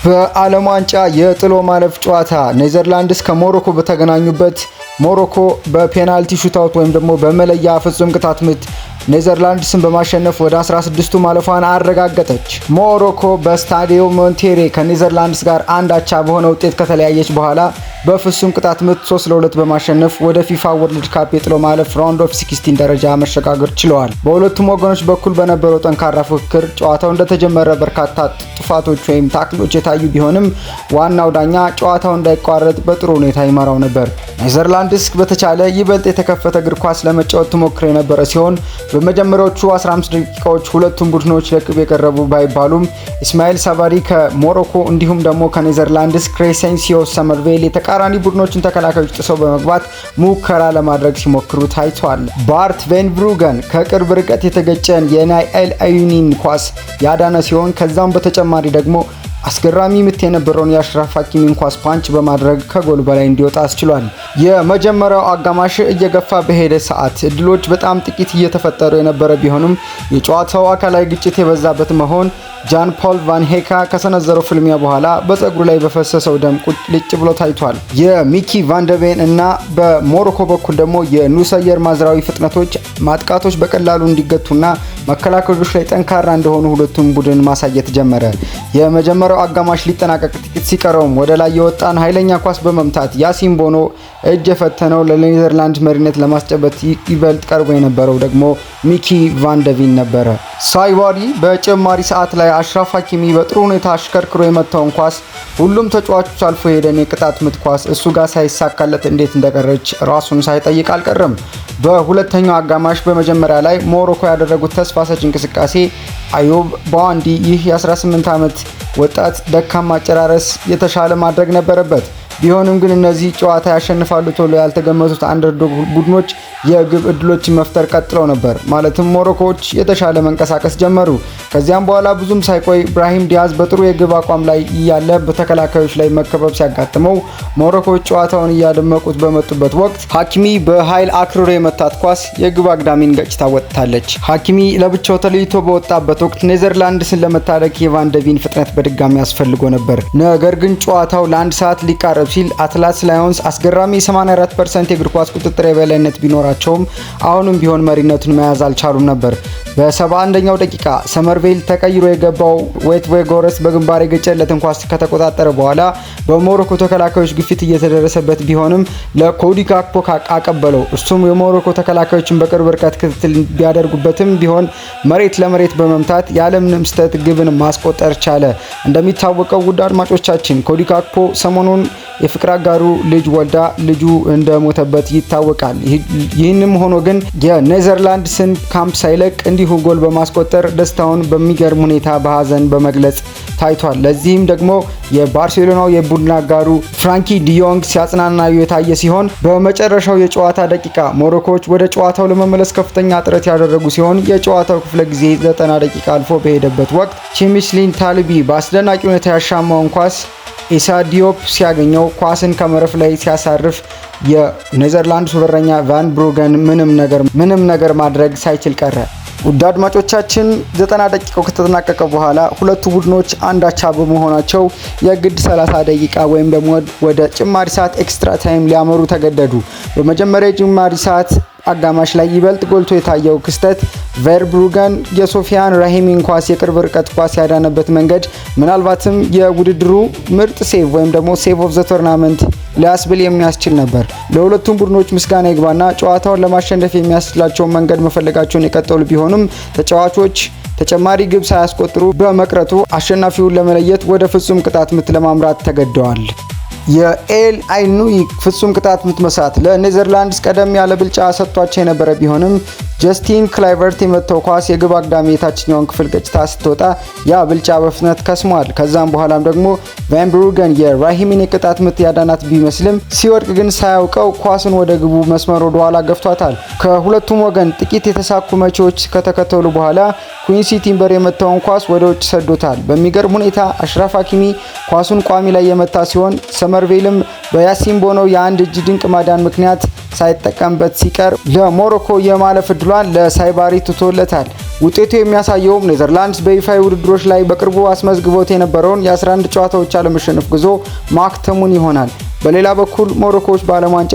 በዓለም ዋንጫ የጥሎ ማለፍ ጨዋታ ኔዘርላንድስ ከሞሮኮ በተገናኙበት ሞሮኮ በፔናልቲ ሹታውት ወይም ደግሞ በመለያ ፍጹም ቅጣት ምት ኔዘርላንድስን በማሸነፍ ወደ 16ቱ ማለፏን አረጋገጠች። ሞሮኮ በስታዲዮ ሞንቴሬ ከኔዘርላንድስ ጋር አንድ አቻ በሆነ ውጤት ከተለያየች በኋላ በፍጹም ቅጣት ምት 3-2 በማሸነፍ ወደ ፊፋ ወርልድ ካፕ የጥሎ ማለፍ ራውንድ ኦፍ 16 ደረጃ መሸጋገር ችለዋል። በሁለቱም ወገኖች በኩል በነበረው ጠንካራ ፉክክር ጨዋታው እንደተጀመረ በርካታ ጥፋቶች ወይም ታክሎች የታዩ ቢሆንም ዋናው ዳኛ ጨዋታው እንዳይቋረጥ በጥሩ ሁኔታ ይመራው ነበር። ኔዘርላንድስ በተቻለ ይበልጥ የተከፈተ እግር ኳስ ለመጫወት ትሞክር የነበረ ሲሆን በመጀመሪያዎቹ 15 ደቂቃዎች ሁለቱም ቡድኖች ለቅብ የቀረቡ ባይባሉም ኢስማኤል ሳባሪ ከሞሮኮ እንዲሁም ደግሞ ከኔዘርላንድስ ክሬሴንሲዮ ሰመርቬል የተቃራኒ ቡድኖችን ተከላካዮች ጥሰው በመግባት ሙከራ ለማድረግ ሲሞክሩ ታይቷል። ባርት ቬን ብሩገን ከቅርብ ርቀት የተገጨን የናይል አዩኒን ኳስ ያዳነ ሲሆን ከዛም በተጨማሪ ደግሞ አስገራሚ ምት የነበረውን የአሽራፍ ሀኪሚን ኳስ ፓንች በማድረግ ከጎል በላይ እንዲወጣ አስችሏል። የመጀመሪያው አጋማሽ እየገፋ በሄደ ሰዓት እድሎች በጣም ጥቂት እየተፈጠሩ የነበረ ቢሆንም የጨዋታው አካላዊ ግጭት የበዛበት መሆን ጃን ፖል ቫን ሄካ ከሰነዘረው ፍልሚያ በኋላ በፀጉሩ ላይ በፈሰሰው ደም ቁልጭ ብሎ ታይቷል። የሚኪ ቫንደቬን እና በሞሮኮ በኩል ደግሞ የኑሰየር ማዝራዊ ፍጥነቶች ማጥቃቶች በቀላሉ እንዲገቱና መከላከሎች ላይ ጠንካራ እንደሆኑ ሁለቱም ቡድን ማሳየት ጀመረ። የመጀመሪያው አጋማሽ ሊጠናቀቅ ጥቂት ሲቀረውም ወደ ላይ የወጣን ኃይለኛ ኳስ በመምታት ያሲን ቦኖ እጅ የፈተነው ለኔዘርላንድ መሪነት ለማስጨበጥ ይበልጥ ቀርቦ የነበረው ደግሞ ሚኪ ቫንደቬን ነበረ። ሳይባሪ በጭማሪ ሰዓት ላይ አሽራፍ ሀኪሚ በጥሩ ሁኔታ አሽከርክሮ የመታውን ኳስ ሁሉም ተጫዋቾች አልፎ ሄደን የቅጣት ምት ኳስ እሱ ጋር ሳይሳካለት እንዴት እንደቀረች ራሱን ሳይጠይቅ አልቀረም። በሁለተኛው አጋማሽ በመጀመሪያ ላይ ሞሮኮ ያደረጉት ተስፋ ሰጪ እንቅስቃሴ አዩብ ባዋንዲ ይህ የ18 ዓመት ወጣት ደካማ አጨራረስ የተሻለ ማድረግ ነበረበት። ቢሆንም ግን እነዚህ ጨዋታ ያሸንፋሉ ተብሎ ያልተገመቱት አንደርዶግ ቡድኖች የግብ እድሎችን መፍጠር ቀጥለው ነበር። ማለትም ሞሮኮዎች የተሻለ መንቀሳቀስ ጀመሩ። ከዚያም በኋላ ብዙም ሳይቆይ ብራሂም ዲያዝ በጥሩ የግብ አቋም ላይ እያለ በተከላካዮች ላይ መከበብ ሲያጋጥመው ሞሮኮዎች ጨዋታውን እያደመቁት በመጡበት ወቅት ሀኪሚ በኃይል አክርሮ የመታት ኳስ የግብ አግዳሚን ገጭታ ወጥታለች። ሀኪሚ ለብቻው ተለይቶ በወጣበት ወቅት ኔዘርላንድስን ለመታደግ የቫንደቬን ፍጥነት በድጋሚ ያስፈልጎ ነበር። ነገር ግን ጨዋታው ለአንድ ሰዓት ሊቃረብ ሲል አትላስ ላዮንስ አስገራሚ 84% የእግር ኳስ ቁጥጥር የበላይነት ቢኖራቸውም አሁንም ቢሆን መሪነቱን መያዝ አልቻሉም ነበር። በ71ኛው ደቂቃ ሰመርቬል ተቀይሮ የገባው ዌትዌጎረስ በግንባር የገጨለትን ኳስ ከተቆጣጠረ በኋላ በሞሮኮ ተከላካዮች ግፊት እየተደረሰበት ቢሆንም ለኮዲ ጋክፖ አቀበለው። እሱም የሞሮኮ ተከላካዮችን በቅርብ ርቀት ክትትል ቢያደርጉበትም ቢሆን መሬት ለመሬት በመምታት ያለምንም ስህተት ግብን ማስቆጠር ቻለ። እንደሚታወቀው ውድ አድማጮቻችን ኮዲ ጋክፖ ሰሞኑን የፍቅር አጋሩ ልጅ ወልዳ ልጁ እንደሞተበት ይታወቃል። ይህንም ሆኖ ግን የኔዘርላንድስን ካምፕ ሳይለቅ እንዲሁ ጎል በማስቆጠር ደስታውን በሚገርም ሁኔታ በሀዘን በመግለጽ ታይቷል። ለዚህም ደግሞ የባርሴሎናው የቡድን አጋሩ ፍራንኪ ዲዮንግ ሲያጽናናዩ የታየ ሲሆን በመጨረሻው የጨዋታ ደቂቃ ሞሮኮዎች ወደ ጨዋታው ለመመለስ ከፍተኛ ጥረት ያደረጉ ሲሆን የጨዋታው ክፍለ ጊዜ 90 ደቂቃ አልፎ በሄደበት ወቅት ቺሚስሊን ታልቢ በአስደናቂ ሁኔታ ያሻማውን ኳስ ኢሳ ዲዮፕ ሲያገኘው ኳስን ከመረፍ ላይ ሲያሳርፍ የኔዘርላንድስ በረኛ ቫን ብሩገን ምንም ነገር ማድረግ ሳይችል ቀረ። ውድ አድማጮቻችን 90 ደቂቃው ከተጠናቀቀ በኋላ ሁለቱ ቡድኖች አንድ አቻ በመሆናቸው የግድ 30 ደቂቃ ወይም ደግሞ ወደ ጭማሪ ሰዓት ኤክስትራ ታይም ሊያመሩ ተገደዱ። በመጀመሪያ ጭማሪ ሰዓት አጋማሽ ላይ ይበልጥ ጎልቶ የታየው ክስተት ቨርብሩገን የሶፊያን ራሂሚን ኳስ የቅርብ ርቀት ኳስ ያዳነበት መንገድ ምናልባትም የውድድሩ ምርጥ ሴቭ ወይም ደግሞ ሴቭ ኦፍ ዘ ቶርናመንት ሊያስብል የሚያስችል ነበር። ለሁለቱም ቡድኖች ምስጋና ይግባና ጨዋታውን ለማሸነፍ የሚያስችላቸውን መንገድ መፈለጋቸውን የቀጠሉ ቢሆንም ተጫዋቾች ተጨማሪ ግብ ሳያስቆጥሩ በመቅረቱ አሸናፊውን ለመለየት ወደ ፍጹም ቅጣት ምት ለማምራት ተገደዋል። የኤል አይኑይ ፍጹም ቅጣት ምት መሳት ለኔዘርላንድስ ቀደም ያለ ብልጫ ሰጥቷቸው የነበረ ቢሆንም ጀስቲን ክላይቨርት የመታው ኳስ የግብ አግዳሚ የታችኛውን ክፍል ገጭታ ስትወጣ ያ ብልጫ በፍጥነት ከስሟል። ከዛም በኋላም ደግሞ ቫን ብሩገን የራሂሚን የቅጣት ምት ያዳናት ቢመስልም ሲወድቅ ግን ሳያውቀው ኳስን ወደ ግቡ መስመር ወደ ኋላ ገፍቷታል። ከሁለቱም ወገን ጥቂት የተሳኩ መቺዎች ከተከተሉ በኋላ ኩዊንሲ ቲምበር የመታውን ኳስ ወደ ውጭ ሰዶታል። በሚገርም ሁኔታ አሽራፍ ሀኪሚ ኳሱን ቋሚ ላይ የመታ ሲሆን ሰመርቬልም በያሲን ቦኖ የአንድ እጅ ድንቅ ማዳን ምክንያት ሳይጠቀምበት ሲቀር ለሞሮኮ የማለፍ እድሏን ለሳይባሪ ትቶለታል። ውጤቱ የሚያሳየውም ኔዘርላንድስ በይፋዊ ውድድሮች ላይ በቅርቡ አስመዝግቦት የነበረውን የ11 ጨዋታዎች አለመሸነፍ ጉዞ ማክተሙን ይሆናል። በሌላ በኩል ሞሮኮዎች በዓለም ዋንጫ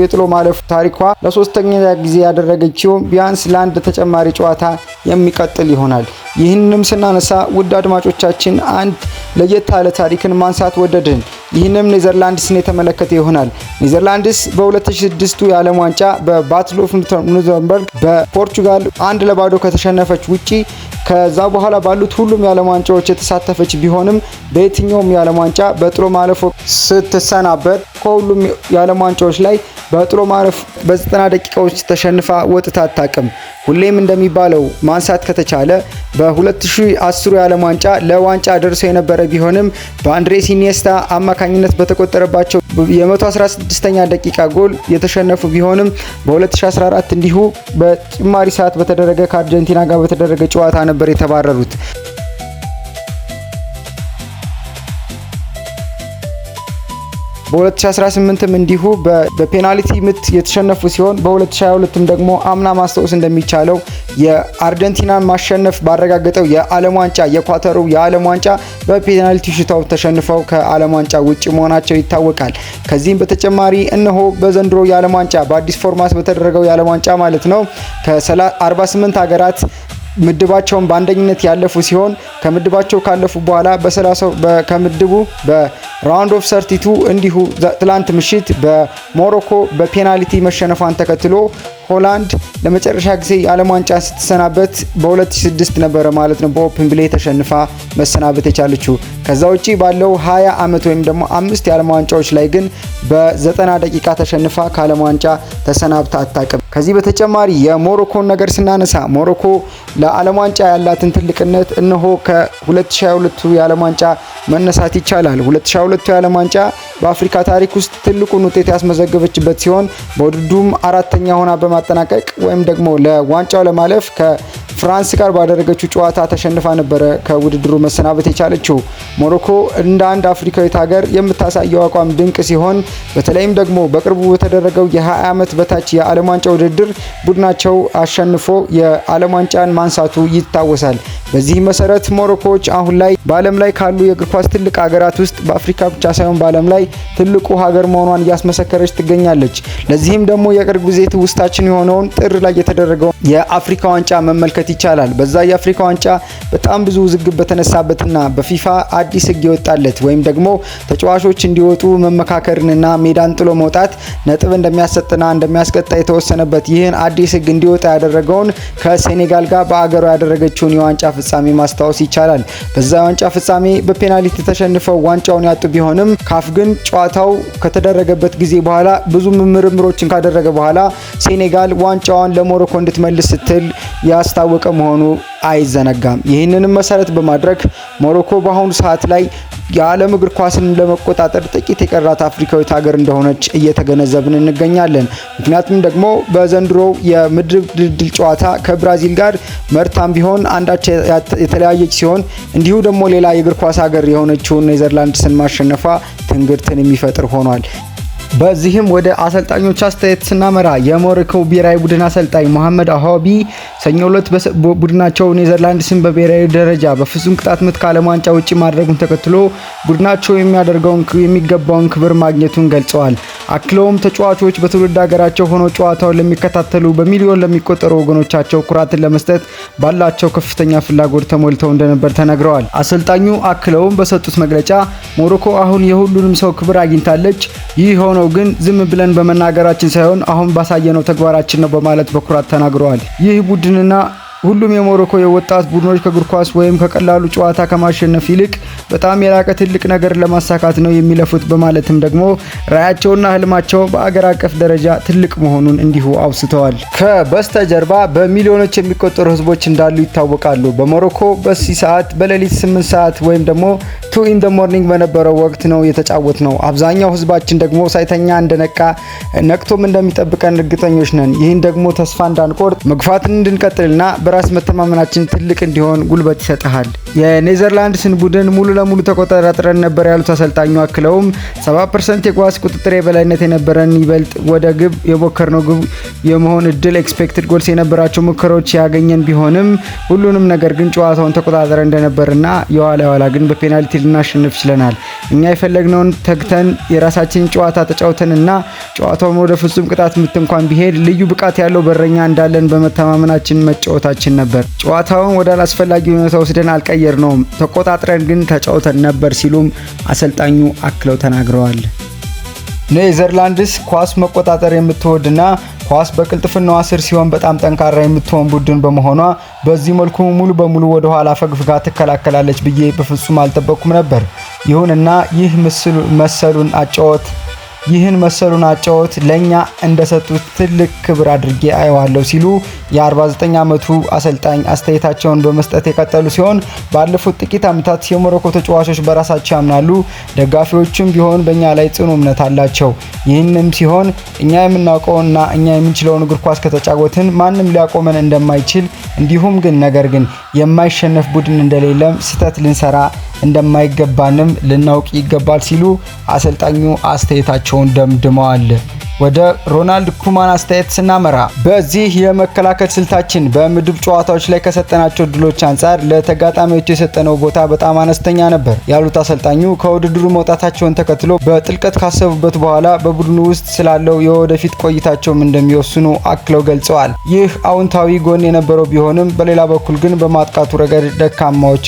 የጥሎ ማለፍ ታሪኳ ለሶስተኛ ጊዜ ያደረገች ሲሆን ቢያንስ ለአንድ ተጨማሪ ጨዋታ የሚቀጥል ይሆናል። ይህንንም ስናነሳ ውድ አድማጮቻችን አንድ ለየት ያለ ታሪክን ማንሳት ወደድን። ይህንም ኔዘርላንድስን የተመለከተ ይሆናል። ኔዘርላንድስ በ2006 የዓለም ዋንጫ በባትል ኦፍ ኑረምበርግ በፖርቹጋል 1-0 ከተሸነፈች ውጪ ከዛ በኋላ ባሉት ሁሉም የዓለም ዋንጫዎች የተሳተፈች ቢሆንም በየትኛውም የዓለም ዋንጫ በጥሎ ማለፍ ስትሰናበት ከሁሉም የዓለም ዋንጫዎች ላይ በጥሎ ማለፍ በ90 ደቂቃዎች ተሸንፋ ወጥታ አታውቅም። ሁሌም እንደሚባለው ማንሳት ከተቻለ በ2010 የዓለም ዋንጫ ለዋንጫ ደርሰው የነበረ ቢሆንም በአንድሬስ ኢኒየስታ አማካኝነት በተቆጠረባቸው የ116ኛ ደቂቃ ጎል የተሸነፉ ቢሆንም በ2014 እንዲሁ በጭማሪ ሰዓት በተደረገ ከአርጀንቲና ጋር በተደረገ ጨዋታ ነበር የተባረሩት። በ2018ም እንዲሁ በፔናልቲ ምት የተሸነፉ ሲሆን በ2022ም ደግሞ አምና ማስታወስ እንደሚቻለው የአርጀንቲናን ማሸነፍ ባረጋገጠው የዓለም ዋንጫ የኳተሩ የዓለም ዋንጫ በፔናልቲ ሹታው ተሸንፈው ከዓለም ዋንጫ ውጪ መሆናቸው ይታወቃል። ከዚህም በተጨማሪ እነሆ በዘንድሮ የዓለም ዋንጫ በአዲስ ፎርማት በተደረገው የዓለም ዋንጫ ማለት ነው ከ48 ሀገራት ምድባቸውን በአንደኝነት ያለፉ ሲሆን ከምድባቸው ካለፉ በኋላ ከምድቡ በራውንድ ኦፍ 32 እንዲሁ ትላንት ምሽት በሞሮኮ በፔናልቲ መሸነፏን ተከትሎ ሆላንድ ለመጨረሻ ጊዜ የዓለም ዋንጫ ስትሰናበት በ2006 ነበረ ማለት ነው በኦፕን ፕሌይ ተሸንፋ መሰናበት የቻለችው። ከዛ ውጪ ባለው 20 ዓመት ወይም ደግሞ 5 የዓለም ዋንጫዎች ላይ ግን በ90 ደቂቃ ተሸንፋ ከዓለም ዋንጫ ተሰናብታ አታውቅም። ከዚህ በተጨማሪ የሞሮኮን ነገር ስናነሳ ሞሮኮ ለዓለም ዋንጫ ያላትን ትልቅነት እነሆ ከ2022 የዓለም ዋንጫ መነሳት ይቻላል። 2022 የዓለም ዋንጫ በአፍሪካ ታሪክ ውስጥ ትልቁን ውጤት ያስመዘገበችበት ሲሆን በውድድሩም አራተኛ ሆና በማጠናቀቅ ወይም ደግሞ ለዋንጫው ለማለፍ ከፍራንስ ጋር ባደረገችው ጨዋታ ተሸንፋ ነበረ ከውድድሩ መሰናበት የቻለችው። ሞሮኮ እንደ አንድ አፍሪካዊት ሀገር የምታሳየው አቋም ድንቅ ሲሆን በተለይም ደግሞ በቅርቡ በተደረገው የ20 ዓመት በታች የዓለም ዋንጫ ውድድር ቡድናቸው አሸንፎ የዓለም ዋንጫን ማንሳቱ ይታወሳል። በዚህ መሰረት ሞሮኮዎች አሁን ላይ በዓለም ላይ ካሉ የእግር ኳስ ትልቅ ሀገራት ውስጥ በአፍሪካ ብቻ ሳይሆን በዓለም ላይ ትልቁ ሀገር መሆኗን እያስመሰከረች ትገኛለች። ለዚህም ደግሞ የቅርብ ጊዜ ትውስታችን የሆነውን ጥር ላይ የተደረገው የአፍሪካ ዋንጫ መመልከት ይቻላል። በዛ የአፍሪካ ዋንጫ በጣም ብዙ ውዝግብ በተነሳበትና በፊፋ አዲስ ሕግ የወጣለት ወይም ደግሞ ተጫዋቾች እንዲወጡ መመካከርንና ሜዳን ጥሎ መውጣት ነጥብ እንደሚያሰጥና እንደሚያስቀጣ የተወሰነበት ይህን አዲስ ሕግ እንዲወጣ ያደረገውን ከሴኔጋል ጋር በአገሯ ያደረገችውን የዋንጫ ፍጻሜ ማስታወስ ይቻላል። በዛ የዋንጫ ፍጻሜ በፔናልቲ ተሸንፈው ዋንጫውን ያጡ ቢሆንም ካፍ ግን ጨዋታው ከተደረገበት ጊዜ በኋላ ብዙ ምርምሮችን ካደረገ በኋላ ሴኔጋል ዋንጫዋን ለሞሮኮ እንድትመልስ ስትል ያስታወቀ መሆኑ አይዘነጋም። ይህንንም መሰረት በማድረግ ሞሮኮ በአሁኑ ሰዓት ላይ የዓለም እግር ኳስን ለመቆጣጠር ጥቂት የቀራት አፍሪካዊት ሀገር እንደሆነች እየተገነዘብን እንገኛለን። ምክንያቱም ደግሞ በዘንድሮው የምድብ ድልድል ጨዋታ ከብራዚል ጋር መርታም ቢሆን አንዳች የተለያየች ሲሆን እንዲሁ ደግሞ ሌላ የእግር ኳስ ሀገር የሆነችውን ኔዘርላንድስን ማሸነፏ ትንግርትን የሚፈጥር ሆኗል። በዚህም ወደ አሰልጣኞች አስተያየት ስናመራ የሞሮኮ ብሔራዊ ቡድን አሰልጣኝ መሐመድ አህዋቢ ሰኞ ዕለት ቡድናቸው ኔዘርላንድስን በብሔራዊ ደረጃ በፍጹም ቅጣት ምት ከዓለም ዋንጫ ውጪ ማድረጉን ተከትሎ ቡድናቸው የሚገባውን ክብር ማግኘቱን ገልጸዋል። አክለውም ተጫዋቾች በትውልድ ሀገራቸው ሆነው ጨዋታውን ለሚከታተሉ በሚሊዮን ለሚቆጠሩ ወገኖቻቸው ኩራትን ለመስጠት ባላቸው ከፍተኛ ፍላጎት ተሞልተው እንደነበር ተናግረዋል። አሰልጣኙ አክለውም በሰጡት መግለጫ ሞሮኮ አሁን የሁሉንም ሰው ክብር አግኝታለች። ይህ ሆኖ ግን ዝም ብለን በመናገራችን ሳይሆን አሁን ባሳየነው ተግባራችን ነው በማለት በኩራት ተናግረዋል። ይህ ቡድንና ሁሉም የሞሮኮ የወጣት ቡድኖች ከእግር ኳስ ወይም ከቀላሉ ጨዋታ ከማሸነፍ ይልቅ በጣም የላቀ ትልቅ ነገር ለማሳካት ነው የሚለፉት በማለትም ደግሞ ራዕያቸውና ህልማቸው በአገር አቀፍ ደረጃ ትልቅ መሆኑን እንዲሁ አውስተዋል። ከበስተጀርባ በሚሊዮኖች የሚቆጠሩ ህዝቦች እንዳሉ ይታወቃሉ። በሞሮኮ በዚህ ሰዓት በሌሊት 8 ሰዓት ወይም ደግሞ 2 in the morning በነበረው ወቅት ነው የተጫወት ነው። አብዛኛው ህዝባችን ደግሞ ሳይተኛ እንደነቃ ነቅቶም እንደሚጠብቀን እርግጠኞች ነን። ይህን ደግሞ ተስፋ እንዳንቆርጥ መግፋትን እንድንቀጥልና በራስ መተማመናችን ትልቅ እንዲሆን ጉልበት ይሰጣል። የኔዘርላንድስን ቡድን ሙሉ ለሙሉ ተቆጣጥረን ነበር ያሉት አሰልጣኙ አክለውም 70% የኳስ ቁጥጥር የበላይነት የነበረን ይበልጥ ወደ ግብ የሞከርነው ግብ የመሆን እድል ኤክስፔክትድ ጎልስ የነበራቸው ሙከራዎች ያገኘን ቢሆንም ሁሉንም ነገር ግን ጨዋታውን ተቆጣጥረን እንደነበርና የኋላ ግን በፔናልቲ ልናሸንፍ ችለናል። እኛ የፈለግነውን ተግተን የራሳችንን ጨዋታ ተጫውተንና ጨዋታውን ወደ ፍጹም ቅጣት ምት እንኳን ቢሄድ ልዩ ብቃት ያለው በረኛ እንዳለን በመተማመናችን መጫወታችን ነበር። ጨዋታውን ወደ አላስፈላጊ ሁኔታ ወስደን አልቀየርነውም፣ ተቆጣጥረን ግን ተጫውተን ነበር ሲሉም አሰልጣኙ አክለው ተናግረዋል። ኔዘርላንድስ ኳስ መቆጣጠር የምትወድና ኳስ በቅልጥፍናዋ ስር ሲሆን በጣም ጠንካራ የምትሆን ቡድን በመሆኗ በዚህ መልኩ ሙሉ በሙሉ ወደ ኋላ ፈግፍጋ ትከላከላለች ብዬ በፍጹም አልጠበቅኩም ነበር። ይሁንና ይህን መሰሉን አጫወት ለኛ እንደሰጡት ትልቅ ክብር አድርጌ አየዋለሁ ሲሉ የ49 ዓመቱ አሰልጣኝ አስተያየታቸውን በመስጠት የቀጠሉ ሲሆን ባለፉት ጥቂት ዓመታት የሞሮኮ ተጫዋቾች በራሳቸው ያምናሉ፣ ደጋፊዎችም ቢሆን በእኛ ላይ ጽኑ እምነት አላቸው። ይህንም ሲሆን እኛ የምናውቀውና እኛ የምንችለውን እግር ኳስ ከተጫወትን ማንም ሊያቆመን እንደማይችል እንዲሁም ነገር ግን የማይሸነፍ ቡድን እንደሌለም ስህተት ልንሰራ እንደማይገባንም ልናውቅ ይገባል ሲሉ አሰልጣኙ አስተያየታቸውን ደምድመዋል። ወደ ሮናልድ ኩማን አስተያየት ስናመራ በዚህ የመከላከል ስልታችን በምድብ ጨዋታዎች ላይ ከሰጠናቸው ድሎች አንጻር ለተጋጣሚዎች የሰጠነው ቦታ በጣም አነስተኛ ነበር ያሉት አሰልጣኙ ከውድድሩ መውጣታቸውን ተከትሎ በጥልቀት ካሰቡበት በኋላ በቡድኑ ውስጥ ስላለው የወደፊት ቆይታቸውም እንደሚወስኑ አክለው ገልጸዋል። ይህ አዎንታዊ ጎን የነበረው ቢሆንም በሌላ በኩል ግን በማጥቃቱ ረገድ ደካማዎች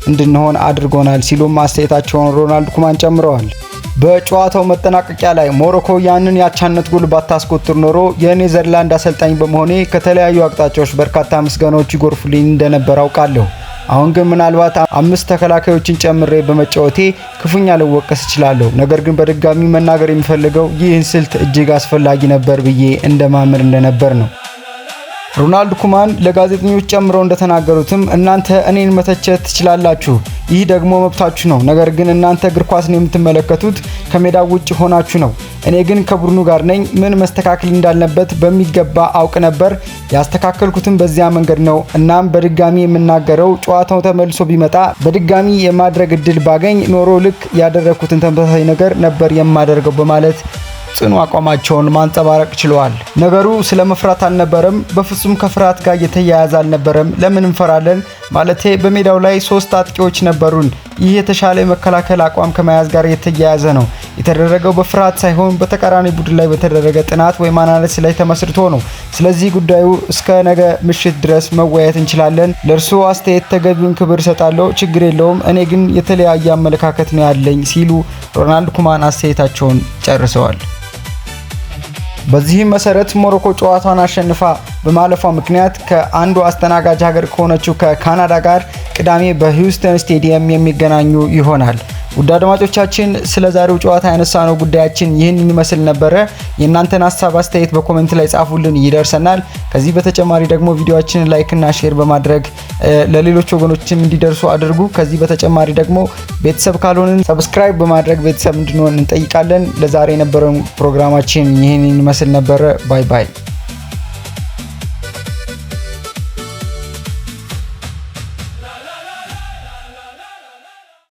እንድንሆን አድርጎናል ሲሉም አስተያየታቸውን ሮናልድ ኩማን ጨምረዋል። በጨዋታው መጠናቀቂያ ላይ ሞሮኮ ያንን ያቻነት ጎል ባታስቆጥር ኖሮ የኔዘርላንድ አሰልጣኝ በመሆኔ ከተለያዩ አቅጣጫዎች በርካታ ምስጋናዎች ይጎርፉልኝ እንደነበር አውቃለሁ። አሁን ግን ምናልባት 5 ተከላካዮችን ጨምሬ በመጫወቴ ክፉኛ ልወቀስ እችላለሁ። ነገር ግን በድጋሚ መናገር የሚፈልገው ይህን ስልት እጅግ አስፈላጊ ነበር ብዬ እንደማመን እንደነበር ነው። ሮናልድ ኩማን ለጋዜጠኞች ጨምረው እንደተናገሩትም እናንተ እኔን መተቸት ትችላላችሁ፣ ይህ ደግሞ መብታችሁ ነው። ነገር ግን እናንተ እግር ኳስን የምትመለከቱት ከሜዳው ውጭ ሆናችሁ ነው። እኔ ግን ከቡድኑ ጋር ነኝ። ምን መስተካከል እንዳለበት በሚገባ አውቅ ነበር። ያስተካከልኩትም በዚያ መንገድ ነው። እናም በድጋሚ የምናገረው ጨዋታው ተመልሶ ቢመጣ በድጋሚ የማድረግ እድል ባገኝ ኖሮ ልክ ያደረኩትን ተመሳሳይ ነገር ነበር የማደርገው በማለት ጽኑ አቋማቸውን ማንጸባረቅ ችለዋል። ነገሩ ስለ መፍራት አልነበረም፣ በፍጹም ከፍርሃት ጋር የተያያዘ አልነበረም። ለምን እንፈራለን? ማለቴ በሜዳው ላይ 3 አጥቂዎች ነበሩን። ይህ የተሻለ የመከላከል አቋም ከመያዝ ጋር የተያያዘ ነው። የተደረገው በፍርሃት ሳይሆን በተቃራኒ ቡድን ላይ በተደረገ ጥናት ወይ አናሊሲስ ላይ ተመስርቶ ነው። ስለዚህ ጉዳዩ እስከ ነገ ምሽት ድረስ መወያየት እንችላለን። ለእርሱ አስተያየት ተገቢውን ክብር እሰጣለሁ፣ ችግር የለውም። እኔ ግን የተለያየ አመለካከት ነው ያለኝ ሲሉ ሮናልድ ኩማን አስተያየታቸውን ጨርሰዋል። በዚህም መሰረት ሞሮኮ ጨዋታውን አሸንፋ በማለፏ ምክንያት ከአንዱ አስተናጋጅ ሀገር ከሆነችው ከካናዳ ጋር ቅዳሜ በሂውስተን ስቴዲየም የሚገናኙ ይሆናል። ውድ አድማጮቻችን ስለ ዛሬው ጨዋታ ያነሳነው ጉዳያችን ይህን ይመስል ነበረ። የእናንተን ሀሳብ አስተያየት በኮሜንት ላይ ጻፉልን፣ ይደርሰናል። ከዚህ በተጨማሪ ደግሞ ቪዲዮአችንን ላይክ እና ሼር በማድረግ ለሌሎች ወገኖችም እንዲደርሱ አድርጉ። ከዚህ በተጨማሪ ደግሞ ቤተሰብ ካልሆንን ሰብስክራይብ በማድረግ ቤተሰብ እንድንሆን እንጠይቃለን። ለዛሬ የነበረው ፕሮግራማችን ይህን ይመስል ነበረ። ባይ ባይ።